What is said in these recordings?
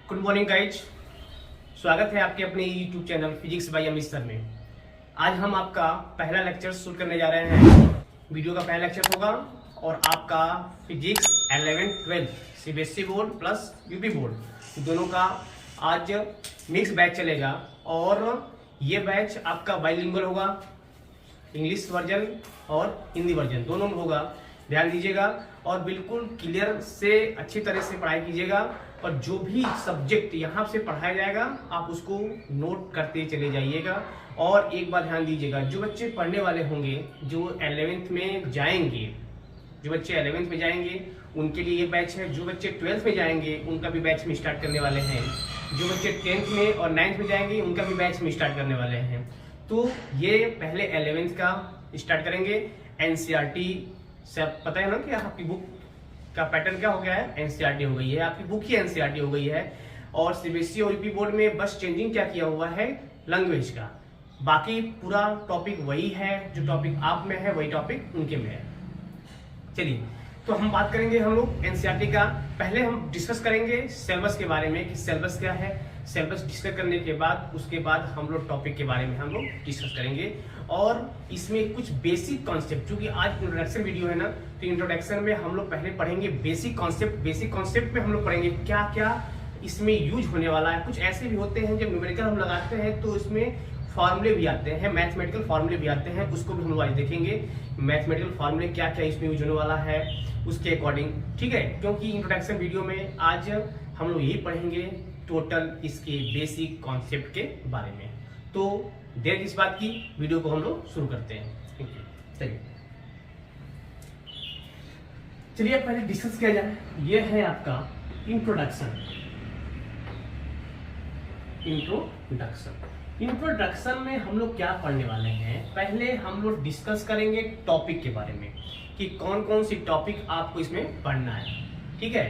Good morning guys, स्वागत है आपके अपने YouTube channel physics bye Amit sir में। आज हम आपका पहला लेक्चर शुरू करने जा रहे हैं। वीडियो का पहला लेक्चर होगा और आपका physics 11th-12th CBSE board plus UP board दोनों का आज मिक्स बैच चलेगा और ये बैच आपका बाइलिंगुअल होगा, इंग्लिश वर्जन और हिंदी वर्जन दोनों में होगा। ध्यान दीजिएगा और बिल्कुल क्लियर से अच्छी तरह से पढ़ाई कीजिएगा और जो भी सब्जेक्ट यहाँ से पढ़ाया जाएगा आप उसको नोट करते चले जाइएगा। और एक बात ध्यान दीजिएगा, जो बच्चे पढ़ने वाले होंगे, जो 11th में जाएंगे, जो बच्चे 11th में जाएंगे उनके लिए ये बैच है। जो बच्चे 12th में जाएंगे उनका भी बैच में स्टार्ट करने वाले हैं। जो बच्चे 10th में और 9th में जाएंगे उनका भी बैच में स्टार्ट करने वाले हैं। तो ये पहले 11th का स्टार्ट करेंगे। एनसीईआरटी से पता है ना कि आपकी बुक का पैटर्न क्या हो गया है, एनसीईआरटी हो गई है, आपकी बुक ही एनसीईआरटी हो गई है। और सीबीएसई और यूपी बोर्ड में बस चेंजिंग क्या किया हुआ है, लैंग्वेज का। बाकी पूरा टॉपिक वही है, जो टॉपिक आप में है वही टॉपिक उनके में है। चलिए तो हम बात करेंगे हम लोग एनसीईआरटी का। पहले हम डिस्कस करेंगे सिलेबस के बारे में कि सिलेबस क्या है। सिलेबस डिस्कस करने के बाद उसके बाद हम लोग टॉपिक के बारे में हम लोग डिस्कस करेंगे और इसमें कुछ बेसिक कॉन्सेप्ट, क्योंकि आज इंट्रोडक्शन वीडियो है ना, तो इंट्रोडक्शन में हम लोग पहले पढ़ेंगे बेसिक कॉन्सेप्ट। बेसिक कॉन्सेप्ट में हम लोग पढ़ेंगे क्या क्या इसमें यूज होने वाला है। कुछ ऐसे भी होते हैं जब न्यूमेरिकल हम लगाते हैं तो इसमें फॉर्मूले भी आते हैं, मैथमेटिकल फॉर्मूले भी आते हैं, उसको भी हम लोग आज देखेंगे। मैथमेटिकल फॉर्मूले क्या क्या इसमें यूज होने वाला है उसके अकॉर्डिंग, ठीक है। क्योंकि इंट्रोडक्शन वीडियो में आज हम लोग यही पढ़ेंगे टोटल इसके बेसिक कॉन्सेप्ट के बारे में। तो देर किस बात की, वीडियो को हम लोग शुरू करते हैं। चलिए पहले डिस्कस किया जाए। ये है आपका इंट्रोडक्शन। इंट्रोडक्शन में हम लोग क्या पढ़ने वाले हैं, पहले हम लोग डिस्कस करेंगे टॉपिक के बारे में कि कौन कौन सी टॉपिक आपको इसमें पढ़ना है, ठीक है।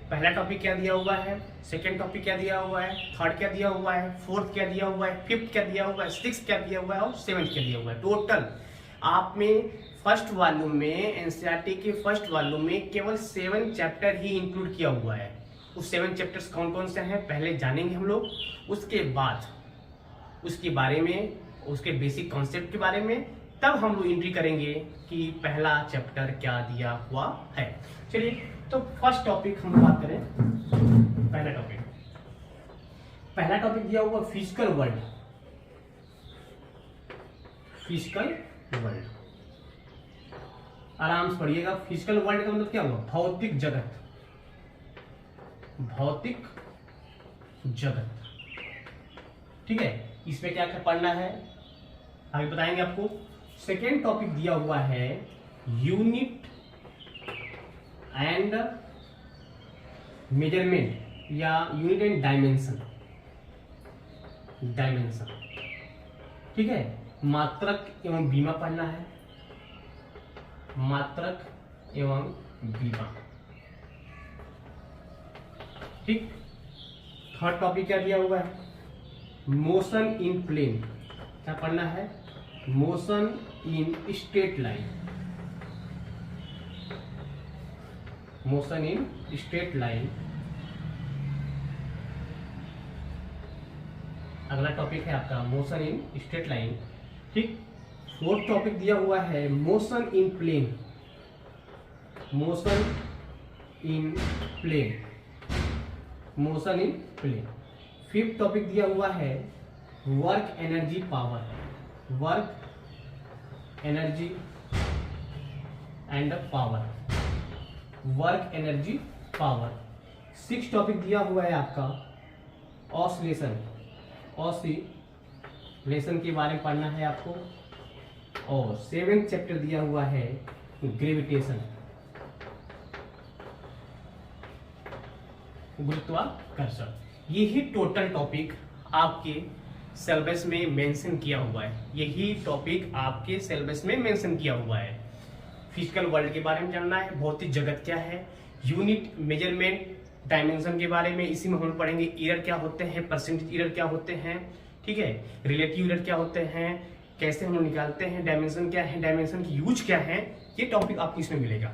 पहला टॉपिक क्या दिया हुआ है, सेकेंड टॉपिक क्या दिया हुआ है, थर्ड क्या दिया हुआ है, फोर्थ क्या दिया हुआ है, फिफ्थ क्या दिया हुआ है, सिक्स्थ क्या दिया हुआ है और सेवेंथ क्या दिया हुआ है। टोटल आप में फर्स्ट वॉल्यूम में, एनसीईआरटी के फर्स्ट वॉल्यूम में केवल 7 चैप्टर ही इंक्लूड किया हुआ है। उस 7 चैप्टर्स कौन कौन से हैं पहले जानेंगे हम लोग, उसके बाद उसके बारे में, उसके बेसिक कॉन्सेप्ट के बारे में, तब हम लोग एंट्री करेंगे कि पहला चैप्टर क्या दिया हुआ है। चलिए तो फर्स्ट टॉपिक हम बात करें। पहला टॉपिक दिया हुआ फिजिकल वर्ल्ड। फिजिकल वर्ल्ड आराम से पढ़िएगा। फिजिकल वर्ल्ड का मतलब क्या हुआ, भौतिक जगत। भौतिक जगत, ठीक है। इसमें क्या क्या पढ़ना है आगे बताएंगे आपको। सेकेंड टॉपिक दिया हुआ है यूनिट एंड मेजरमेंट या यूनिट एंड डायमेंशन। ठीक है। मात्रक एवं बीमा पढ़ना है, मात्रक एवं बीमा, ठीक। थर्ड टॉपिक क्या दिया हुआ है, मोशन इन प्लेन। क्या पढ़ना है, motion in straight line. Motion in straight line अगला टॉपिक है आपका, मोशन इन स्ट्रेट लाइन, ठीक। फोर्थ टॉपिक दिया हुआ है motion in plane. Motion in plane, motion in plane. Fifth topic दिया हुआ है work energy power. Work energy and power, work energy power. Six topic दिया हुआ है आपका ऑसिलेशन। ऑसिलेशन के बारे में पढ़ना है आपको। और सेवेंथ चैप्टर दिया हुआ है ग्रेविटेशन, गुरुत्वाकर्षण। यही टोटल टॉपिक आपके सिलेबस में मेंशन किया हुआ है। यही टॉपिक आपके सिलेबस में मेंशन किया हुआ है। फिजिकल वर्ल्ड के बारे में जानना है, भौतिक जगत क्या है, यूनिट, मेजरमेंट, डायमेंशन के बारे में इसी में हम पढ़ेंगे। एरर क्या होते हैं, परसेंटेज एरर क्या होते हैं, ठीक है, रिलेटिव एरर क्या होते हैं, कैसे हम लोग निकालते हैं, डायमेंशन क्या है, डायमेंशन की यूज क्या है, ये टॉपिक आपको इसमें मिलेगा।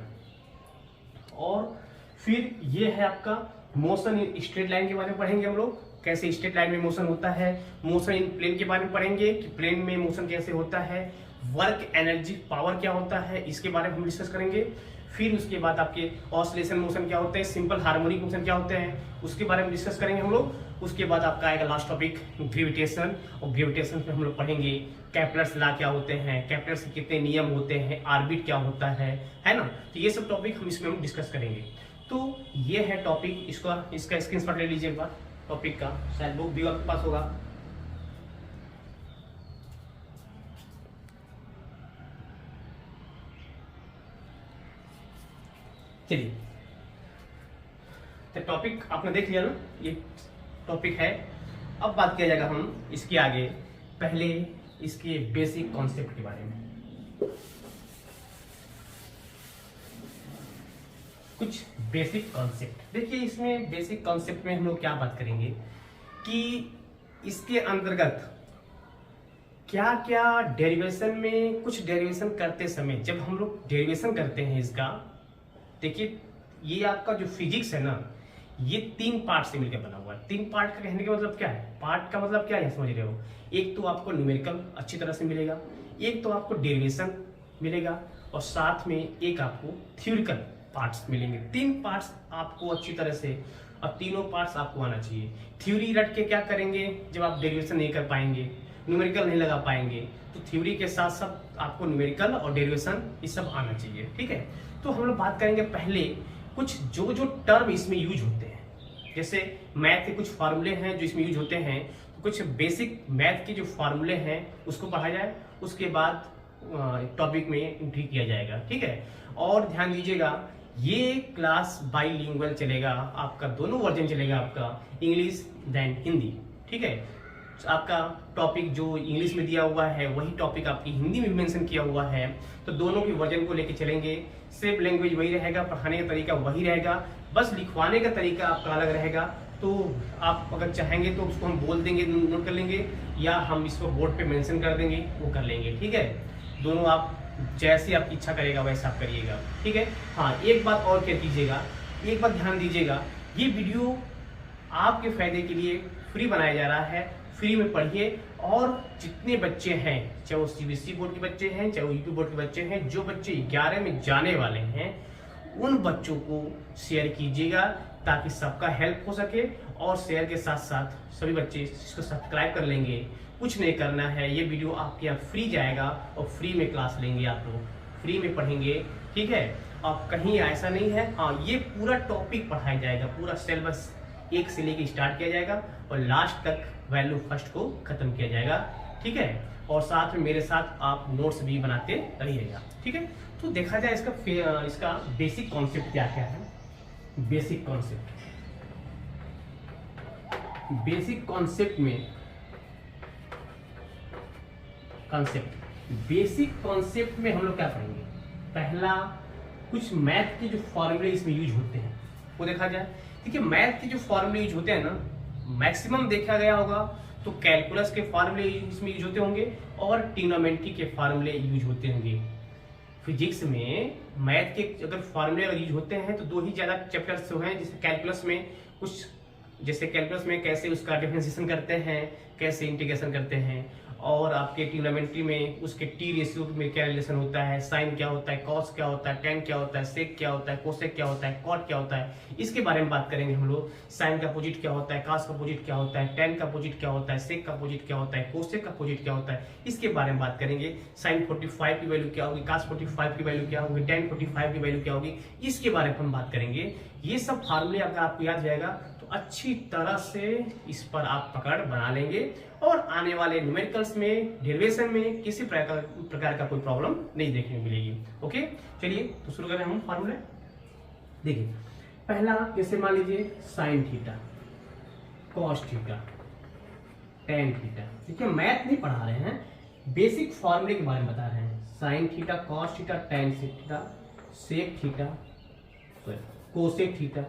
और फिर ये है आपका मोशन इन स्ट्रेट लाइन के बारे में पढ़ेंगे हम लोग, कैसे स्ट्रेट लाइन में मोशन होता है। मोशन इन प्लेन के बारे में पढ़ेंगे कि प्लेन में मोशन कैसे होता है। वर्क एनर्जी पावर क्या होता है, इसके बारे में हम डिस्कस करेंगे। फिर उसके बाद आपके ऑसिलेशन मोशन क्या होते हैं, सिंपल हार्मोनिक मोशन क्या होते हैं, उसके बारे में डिस्कस करेंगे हम लोग। उसके बाद आपका आएगा लास्ट टॉपिक ग्रेविटेशन, और ग्रेविटेशन पे हम लोग पढ़ेंगे कैपलर्स लॉ क्या होते हैं, कैपलर्स के कितने नियम होते हैं, ऑर्बिट क्या होता है ना। तो ये सब टॉपिक हम इसमें हम डिस्कस करेंगे। तो ये है टॉपिक, इसका स्क्रीनशॉट ले लीजिए एक बार टॉपिक का, शायद बुक भी आपके पास होगा। चलिए, तो टॉपिक आपने देख लिया ना, ये टॉपिक है। अब बात किया जाएगा हम इसके आगे, पहले इसके बेसिक कॉन्सेप्ट के बारे में। कुछ बेसिक कॉन्सेप्ट देखिए, इसमें बेसिक कॉन्सेप्ट में हम लोग क्या बात करेंगे कि इसके अंतर्गत क्या क्या डेरिवेशन में, कुछ डेरिवेशन करते समय जब हम लोग डेरिवेशन करते हैं इसका, देखिए ये आपका जो फिजिक्स है ना, ये 3 पार्ट से मिलकर बना हुआ है। 3 पार्ट का कहने का मतलब क्या है, पार्ट का मतलब क्या है समझ रहे हो। एक तो आपको न्यूमेरिकल अच्छी तरह से मिलेगा, एक तो आपको डेरिवेशन मिलेगा, और साथ में एक आपको थ्योरिकल पार्ट्स मिलेंगे। 3 पार्ट्स आपको अच्छी तरह से, और तीनों पार्ट्स आपको आना चाहिए। थ्योरी रट के क्या करेंगे, जब आप डेरिवेशन नहीं कर पाएंगे, न्यूमेरिकल नहीं लगा पाएंगे, तो थ्योरी के साथ साथ आपको न्यूमेरिकल और डेरिवेशन ये सब आना चाहिए, ठीक है। तो हम लोग बात करेंगे पहले कुछ जो टर्म इसमें यूज होते हैं। जैसे मैथ के कुछ फार्मूले हैं जो इसमें यूज होते हैं, तो कुछ बेसिक मैथ के जो फार्मूले हैं उसको पढ़ा जाए, उसके बाद टॉपिक में एंट्री किया जाएगा, ठीक है। और ध्यान दीजिएगा, ये क्लास बाईलिंगुअल चलेगा आपका, दोनों वर्जन चलेगा आपका, इंग्लिश देन हिंदी, ठीक है। आपका टॉपिक जो इंग्लिश में दिया हुआ है वही टॉपिक आपकी हिंदी में मेंशन किया हुआ है, तो दोनों की वर्जन को लेके चलेंगे। सिर्फ लैंग्वेज वही रहेगा, पढ़ाने का तरीका वही रहेगा, बस लिखवाने का तरीका आपका अलग रहेगा। तो आप अगर चाहेंगे तो उसको हम बोल देंगे, नोट कर लेंगे, या हम इसको बोर्ड पे मेंशन कर देंगे, वो कर लेंगे, ठीक है। दोनों आप जैसे आपकी इच्छा करेगा वैसा आप करिएगा, ठीक है। हाँ, एक बात और क्या कीजिएगा, एक बात ध्यान दीजिएगा, ये वीडियो आपके फायदे के लिए फ्री बनाया जा रहा है, फ्री में पढ़िए। और जितने बच्चे हैं, चाहे वो सीबीएसई बोर्ड के बच्चे हैं, चाहे वो यूपी बोर्ड के बच्चे हैं, जो बच्चे 11 में जाने वाले हैं, उन बच्चों को शेयर कीजिएगा ताकि सबका हेल्प हो सके। और शेयर के साथ साथ सभी बच्चे इसको सब्सक्राइब कर लेंगे, कुछ नहीं करना है, ये वीडियो आपके यहाँ फ्री जाएगा और फ्री में क्लास लेंगे, आप लोग फ्री में पढ़ेंगे, ठीक है। अब कहीं ऐसा नहीं है, हाँ, ये पूरा टॉपिक पढ़ाया जाएगा, पूरा सिलेबस 1 से लेके स्टार्ट किया जाएगा और लास्ट तक वैल्यू फर्स्ट को खत्म किया जाएगा, ठीक है। और साथ में मेरे साथ आप नोट्स भी बनाते रहिएगा, ठीक है। तो देखा जाए इसका बेसिक कॉन्सेप्ट क्या क्या है। बेसिक कॉन्सेप्ट में हम लोग क्या पढ़ेंगे, पहला कुछ मैथ के जो फॉर्मूले इसमें यूज होते हैं वो देखा जाए। देखिए, मैथ के जो फॉर्मूले यूज होते हैं ना, मैक्सिमम देखा गया होगा तो कैलकुलस के फार्मूले इसमें यूज होते होंगे और ट्रिग्नोमेट्री के फार्मूले यूज होते होंगे। फिजिक्स में मैथ के अगर फार्मूले अगर यूज होते हैं तो 2 ही ज्यादा चैप्टर्स हैं, जैसे कैलकुलस में कुछ, जैसे कैलकुलस में कैसे उसका डिफरेंशिएशन करते हैं, कैसे इंटीग्रेशन करते हैं, और आपके ट्रिग्नोमेट्री में उसके टी रेशियो में क्या रिलेशन होता है, साइन क्या होता है, कॉस क्या होता है, टेन क्या होता है, सेक क्या होता है, कोसेक क्या होता है, कॉट क्या होता है, इसके बारे में बात करेंगे हम लोग। साइन का अपोजिट क्या होता है, कास का अपोजिट क्या होता है, टेन का अपोजिट क्या होता है, सेक का अपोजिट क्या होता है, कोसेक का अपोजिट क्या होता है, इसके बारे में बात करेंगे। साइन 45 की वैल्यू क्या होगी, कास 45 की वैल्यू क्या होगी, टेन 45 की वैल्यू क्या होगी, इसके बारे में हम बात करेंगे। ये सब फार्मूले अगर आपको याद जाएगा तो अच्छी तरह से इस पर आप पकड़ बना लेंगे, और आने वाले न्यूमेरिकल्स में, डेरिवेशन में किसी प्रकार का कोई प्रॉब्लम नहीं देखने को मिलेगी। ओके, चलिए तो शुरू करें हम फार्मूले। देखिए, पहला जैसे मान लीजिए sign theta, cos theta, tan theta. देखिए, मैथ नहीं पढ़ा रहे हैं, बेसिक फार्मूले के बारे में बता रहे हैं। Sine theta, cos theta, tan theta, sec theta, cosec theta,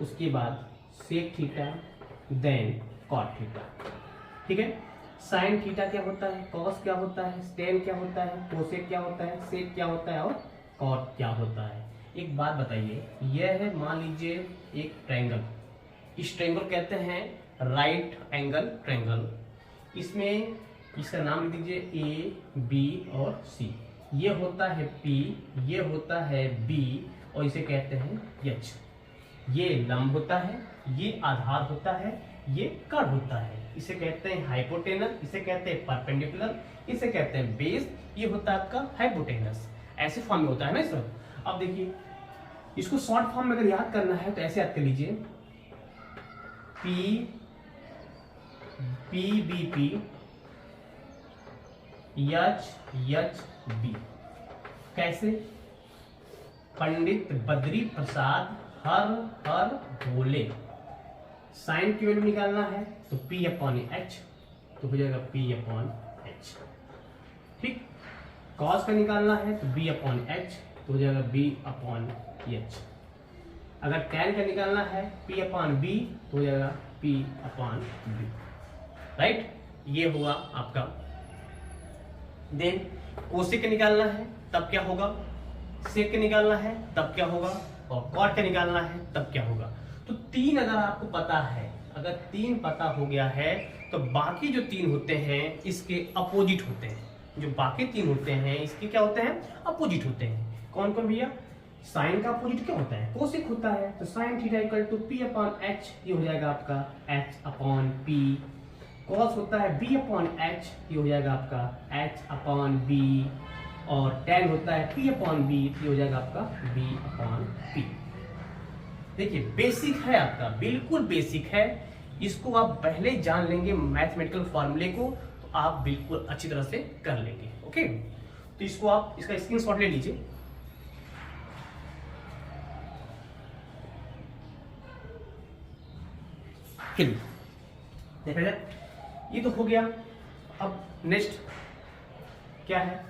उसके बाद sec theta, then cot theta, ठीक है। साइन थीटा क्या होता है, कॉस क्या होता है, टेन क्या होता है, कोसेक क्या होता है, सेक क्या होता है और कॉट क्या होता है। एक बात बताइए, यह है मान लीजिए एक ट्रायंगल, इस ट्रायंगल कहते हैं राइट एंगल ट्रायंगल। इसमें इसका नाम लिख दीजिए ए बी और सी। ये होता है पी, ये होता है बी और इसे कहते हैं एच। ये लंब होता है, ये आधार होता है, ये कर्व होता है। इसे कहते हैं हाइपोटेनस, इसे कहते हैं परपेंडिकुलर, इसे कहते हैं बेस। ये होता है आपका हाइपोटेनस। ऐसे फॉर्म में होता है ना सर। अब देखिए इसको शॉर्ट फॉर्म में अगर याद करना है तो ऐसे याद कर लीजिए, P P B P H H B. कैसे? पंडित बद्री प्रसाद हर हर भोले। साइन की वैल्यू निकालना है तो P अपॉन एच, तो हो जाएगा P अपॉन एच। ठीक। कॉस का निकालना है तो B अपॉन एच, तो हो जाएगा B अपॉन एच। अगर टैन का निकालना है P अपॉन बी, तो हो जाएगा P अपॉन बी। राइट, ये हुआ आपका। देन कोसेक का निकालना है तब क्या होगा, सेक का निकालना है तब क्या होगा, और कॉट का निकालना है तब क्या होगा। तो 3 अगर आपको पता है, अगर 3 पता हो गया है तो बाकी जो 3 होते हैं इसके अपोजिट होते हैं। जो बाकी 3 होते हैं इसके क्या होते हैं, अपोजिट होते हैं। कौन कौन भैया? साइन का अपोजिट क्या होता है, कोसेक होता है। तो sine theta equal to P upon H, ये हो जाएगा आपका H अपॉन P। कॉस होता है B अपॉन एच, ये हो जाएगा आपका H अपॉन B। और tan होता है P अपॉन B, ये हो जाएगा आपका B अपॉन P। देखिए बेसिक है आपका, बिल्कुल बेसिक है। इसको आप पहले जान लेंगे मैथमेटिकल फॉर्मूले को तो आप बिल्कुल अच्छी तरह से कर लेंगे। ओके, तो इसको आप इसका स्क्रीनशॉट ले लीजिए। देखा जाए, ये तो हो गया। अब नेक्स्ट क्या है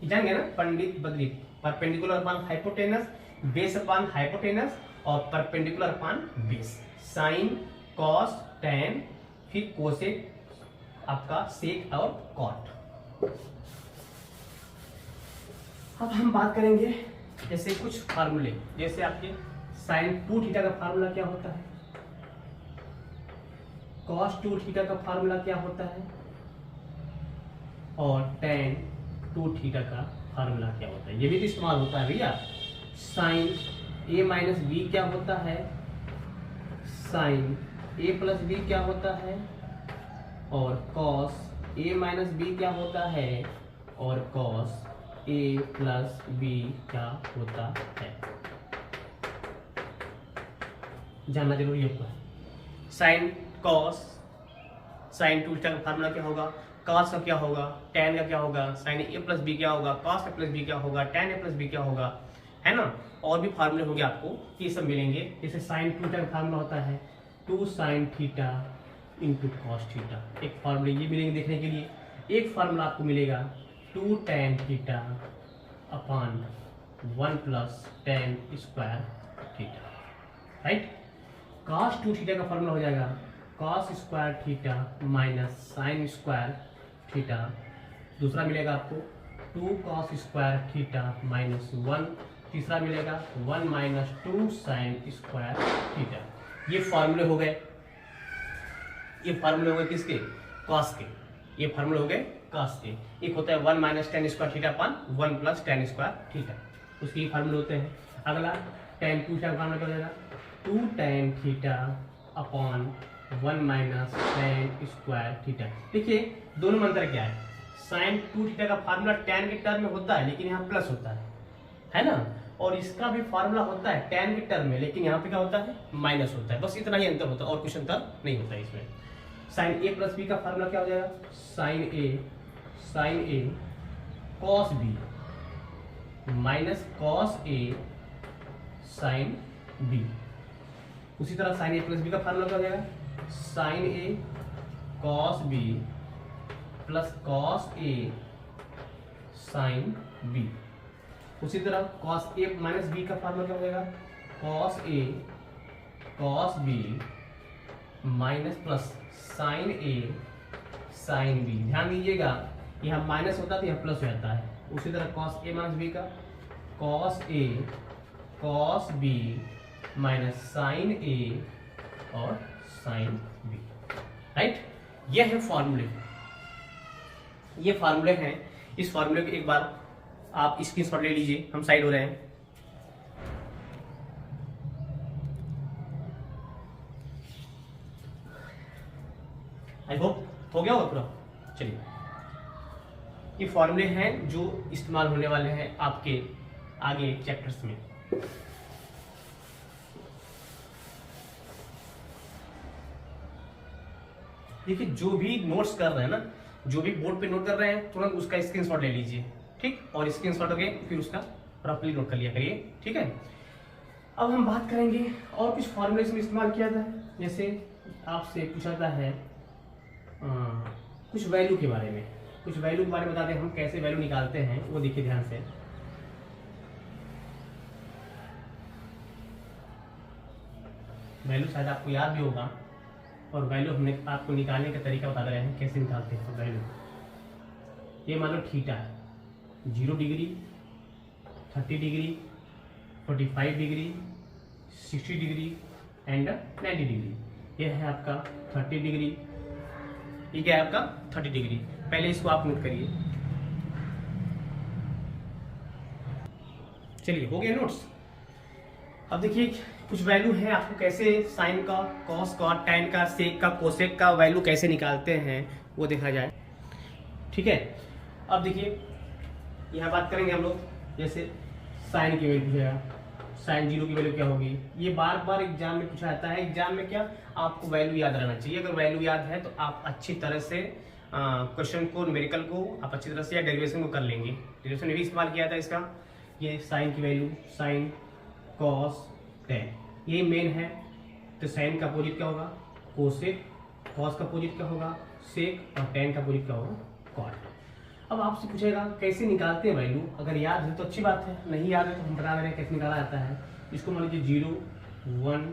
जानेंगे ना, Pandit Badri. Perpendicular upon hypotenuse, base upon hypotenuse और perpendicular upon base. Sine, cos, tan, फिर कोसेक, आपका सेक और कॉट। अब हम बात करेंगे जैसे कुछ फार्मूले, जैसे आपके साइन 2 थीटा का फार्मूला क्या होता है, कॉस 2 थीटा का फार्मूला क्या होता है, और टैन 2 थीटा का फार्मूला क्या होता है। ये भी तो इस्तेमाल होता है भैया। साइन a माइनस बी क्या होता है, साइन a प्लस बी क्या होता है, और कॉस a माइनस बी क्या होता है, और कॉस a प्लस बी क्या होता है, जानना जरूरी है। साइन कॉस, साइन 2 थीटा का फार्मूला क्या होगा, कॉस का क्या होगा, टैन का क्या होगा, साइन ए प्लस बी क्या होगा, कॉस ए प्लस बी क्या होगा, टैन ए प्लस बी क्या होगा, है ना। और भी फार्मूले होंगे आपको, ये सब मिलेंगे। जैसे साइन 2 थीटा का फार्मूला होता है 2 sine theta into cos theta. एक फार्मूले ये मिलेंगे देखने के लिए। एक फार्मूला आपको मिलेगा 2 tan theta upon 1 plus tan square theta. Right. Cos 2 theta का फार्मूला हो जाएगा cos square theta minus sine square theta. दूसरा मिलेगा आपको 2 कॉस स्क्वायर थीटा माइनस 1। तीसरा मिलेगा 1 माइनस 2 साइन स्क्वायर थीटा। ये फार्मूले हो गए, ये फार्मूले हो गए किसके, कॉस के। ये फार्मूले हो गए कॉस के। एक होता है 1 minus ten square theta upon 1 plus ten square theta, उसके फार्मूले होते हैं। अगला tan 2 थीटा का फार्मूला क्या हो जाएगा 2 tan theta upon 1 minus ten square theta. देखिए दोनों में अंतर क्या है, साइन 2 थीटा का फार्मूला tan के टर्म में होता है लेकिन यहाँ प्लस होता है ना, और इसका भी फार्मूला होता है tan के टर्म में लेकिन यहाँ पे क्या होता है माइनस होता है। बस इतना ही अंतर होता है और कुछ अंतर नहीं होता है इसमें। साइन ए प्लस बी का फार्मूला क्या हो जाएगा sine A cos B minus cos A sine B. उसी तरह साइन ए प्लस बी का फार्मूला क्या हो जाएगा sine A cos B plus cos A sine B. उसी तरह कॉस ए माइनस बी का फार्मूला क्या हो जाएगा cos A cos B minus plus sine A sine B. ध्यान दीजिएगा यहाँ माइनस होता है तो यहाँ प्लस हो जाता है। उसी तरह कॉस ए माइनस बी का cos A cos B minus sign ए और साइन बी, राइट। ये है फॉर्मूले, ये फॉर्मूले हैं। इस फॉर्मूले को एक बार आप स्क्रीनशॉट ले लीजिए, हम साइड हो रहे हैं। आई होप हो गया होगा पूरा। चलिए, ये फॉर्मूले हैं जो इस्तेमाल होने वाले हैं आपके आगे चैप्टर्स में। देखिए, जो भी नोट्स कर रहे हैं ना, जो भी बोर्ड पे नोट कर रहे हैं, तुरंत उसका स्क्रीनशॉट ले लीजिए, ठीक। और स्क्रीनशॉट होके फिर उसका प्रॉपर्ली नोट कर लिया करिए, ठीक है। अब हम बात करेंगे और कुछ फॉर्मूले इसमें इस्तेमाल किया था। जैसे आपसे पूछा जाता है कुछ वैल्यू के बारे में, कुछ वैल्यू के बारे में बताते हैं हम कैसे वैल्यू निकालते हैं, वो देखिए ध्यान से। वैल्यू शायद आपको याद भी होगा, और वैल्यू हमने आपको निकालने का तरीका बता रहे हैं कैसे निकालते हैं वैल्यू। ये मान लो थीटा है, 0 degree, 30 degree, 45 degree, 60 degree and 90 degree. ये है आपका 30 डिग्री, ये क्या है आपका 30 डिग्री। पहले इसको आप नोट करिए। चलिए, हो गया नोट्स। अब देखिए, कुछ वैल्यू है, आपको कैसे साइन का, कॉस का, टैन का, सेक का, कोसेक का वैल्यू कैसे निकालते हैं वो देखा जाए, ठीक है। अब देखिए, यहाँ बात करेंगे हम लोग। जैसे साइन की वैल्यू पूछेगा, साइन 0 की वैल्यू क्या होगी। ये बार बार एग्जाम में पूछा जाता है। एग्जाम में क्या आपको वैल्यू याद रहना चाहिए। अगर वैल्यू याद है तो आप अच्छी तरह से क्वेश्चन को, न्यूमेरिकल को आप अच्छी तरह से या डेरिवेशन को कर लेंगे। डेरिवेशन में भी इस्तेमाल किया था इसका। ये साइन की वैल्यू, साइन, कॉस, टैन, ये मेन है। तो साइन का अपोजिट क्या होगा, कोसेक। कॉस का अपोजिट क्या होगा, सेक। और टैन का अपोजिट क्या होगा, कॉट। अब आपसे पूछेगा कैसे निकालते हैं वैल्यू। अगर याद है तो अच्छी बात है, नहीं याद है तो हम बता रहे हैं कैसे निकाला जाता है। इसको मान लीजिए 0, 1,